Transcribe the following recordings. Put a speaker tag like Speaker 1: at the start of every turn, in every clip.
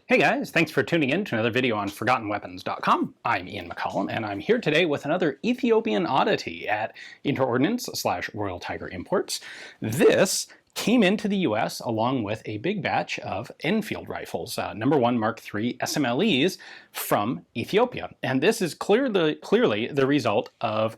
Speaker 1: Hey guys, thanks for tuning in to another video on ForgottenWeapons.com. I'm Ian McCollum, and I'm here today with another Ethiopian Oddity at Interordnance/Royal Tiger Imports. This came into the US along with a big batch of Enfield rifles, number 1 Mark III SMLEs from Ethiopia. And this is clearly the result of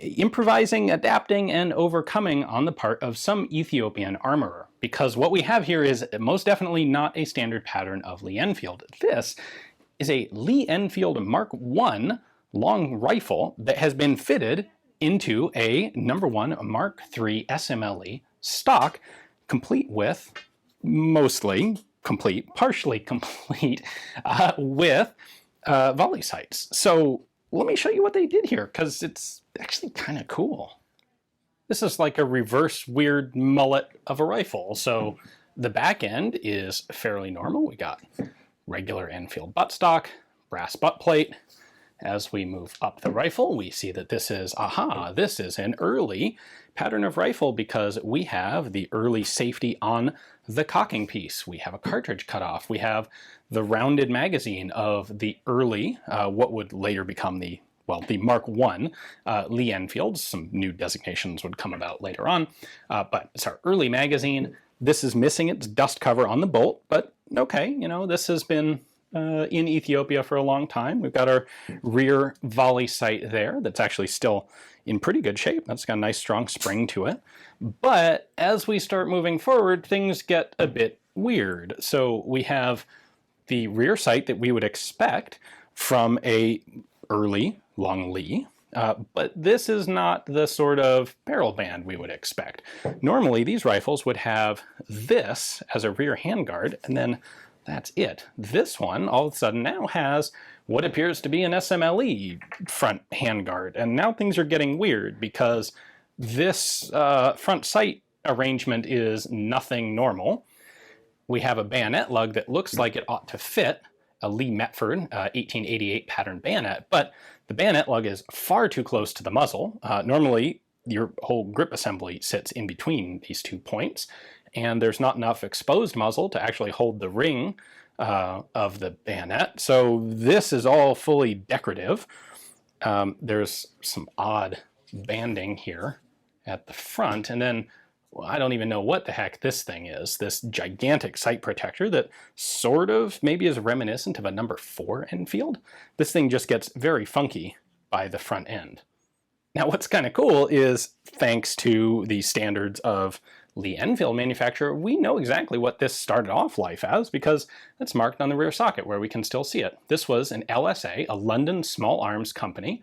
Speaker 1: improvising, adapting, and overcoming on the part of some Ethiopian armorer. Because what we have here is most definitely not a standard pattern of Lee Enfield. This is a Lee Enfield Mark I long rifle that has been fitted into a number 1 Mark III SMLE stock, complete with, mostly complete, partially complete, with volley sights. So let me show you what they did here, because it's actually kind of cool. This is like a reverse weird mullet of a rifle. So the back end is fairly normal. We got regular Enfield buttstock, brass butt plate. As we move up the rifle, we see that this is, this is an early pattern of rifle because we have the early safety on the cocking piece. We have a cartridge cutoff. We have the rounded magazine of the early, what would later become the Mark I Lee Enfields. Some new designations would come about later on, but it's our early magazine. This is missing its dust cover on the bolt, but okay, you know, this has been in Ethiopia for a long time. We've got our rear volley sight there that's actually still in pretty good shape. That's got a nice strong spring to it. But as we start moving forward, things get a bit weird. So we have the rear sight that we would expect from a early long Lee, but this is not the sort of barrel band we would expect. Normally these rifles would have this as a rear handguard, and then that's it. This one all of a sudden now has what appears to be an SMLE front handguard, and now things are getting weird because this front sight arrangement is nothing normal. We have a bayonet lug that looks like it ought to fit a Lee Metford 1888 pattern bayonet, but the bayonet lug is far too close to the muzzle. Normally, your whole grip assembly sits in between these 2 points, and there's not enough exposed muzzle to actually hold the ring of the bayonet. So this is all fully decorative. There's some odd banding here at the front, and then I don't even know what the heck this thing is. This gigantic sight protector that sort of maybe is reminiscent of a number 4 Enfield. This thing just gets very funky by the front end. Now what's kind of cool is, thanks to the standards of Lee Enfield manufacturer, we know exactly what this started off life as because it's marked on the rear socket where we can still see it. This was an LSA, a London small arms company,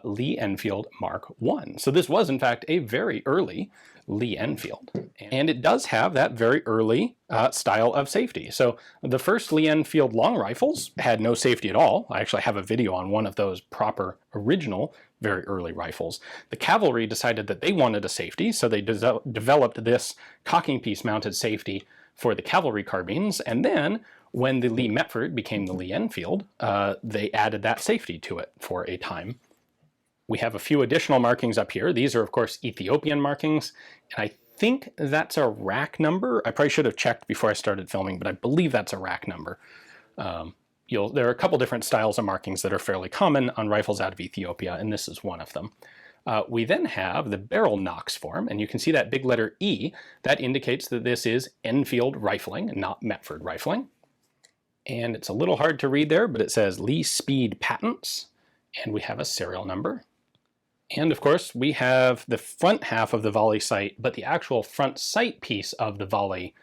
Speaker 1: Lee Enfield Mark I. So this was in fact a very early Lee Enfield, and it does have that very early style of safety. So the first Lee Enfield long rifles had no safety at all. I actually have a video on one of those proper original very early rifles. The cavalry decided that they wanted a safety, so they developed this cocking piece mounted safety for the cavalry carbines, and then when the Lee Metford became the Lee Enfield, they added that safety to it for a time. We have a few additional markings up here. These are, of course, Ethiopian markings, and I think that's a rack number. I probably should have checked before I started filming, but I believe that's a rack number. There are a couple different styles of markings that are fairly common on rifles out of Ethiopia, and this is one of them. We then have the barrel Knox form, and you can see that big letter E. That indicates that this is Enfield rifling, not Metford rifling. And it's a little hard to read there, but it says Lee Speed Patents, and we have a serial number. And of course, we have the front half of the volley sight, but the actual front sight piece of the volley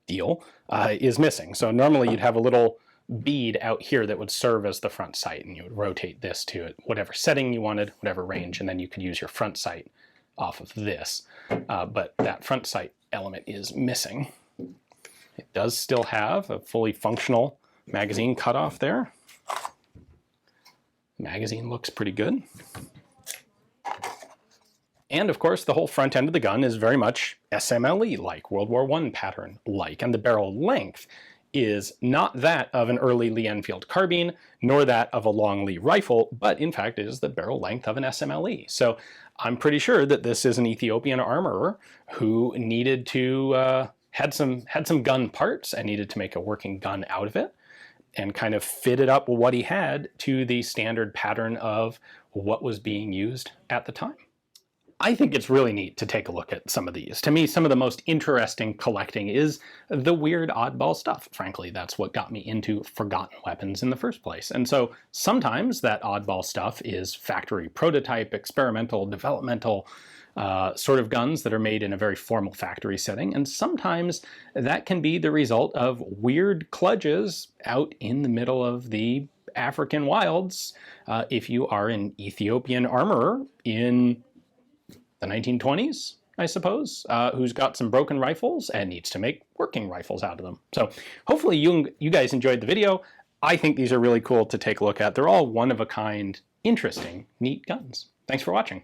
Speaker 1: deal is missing. So normally you'd have a little bead out here that would serve as the front sight, and you would rotate this to whatever setting you wanted, whatever range, and then you could use your front sight off of this. But that front sight element is missing. It does still have a fully functional magazine cutoff there. Magazine looks pretty good. And of course, the whole front end of the gun is very much SMLE-like, World War I pattern-like, and the barrel length is not that of an early Lee Enfield carbine, nor that of a long Lee rifle, but in fact is the barrel length of an SMLE. So I'm pretty sure that this is an Ethiopian armorer who needed to had some gun parts and needed to make a working gun out of it, and kind of fitted up what he had to the standard pattern of what was being used at the time. I think it's really neat to take a look at some of these. To me, some of the most interesting collecting is the weird oddball stuff. Frankly, that's what got me into forgotten weapons in the first place. And so sometimes that oddball stuff is factory prototype, experimental, developmental sort of guns that are made in a very formal factory setting. And sometimes that can be the result of weird kludges out in the middle of the African wilds. If you are an Ethiopian armorer in the 1920s, I suppose, who's got some broken rifles and needs to make working rifles out of them. So hopefully you guys enjoyed the video. I think these are really cool to take a look at. They're all one-of-a-kind, interesting, neat guns. Thanks for watching.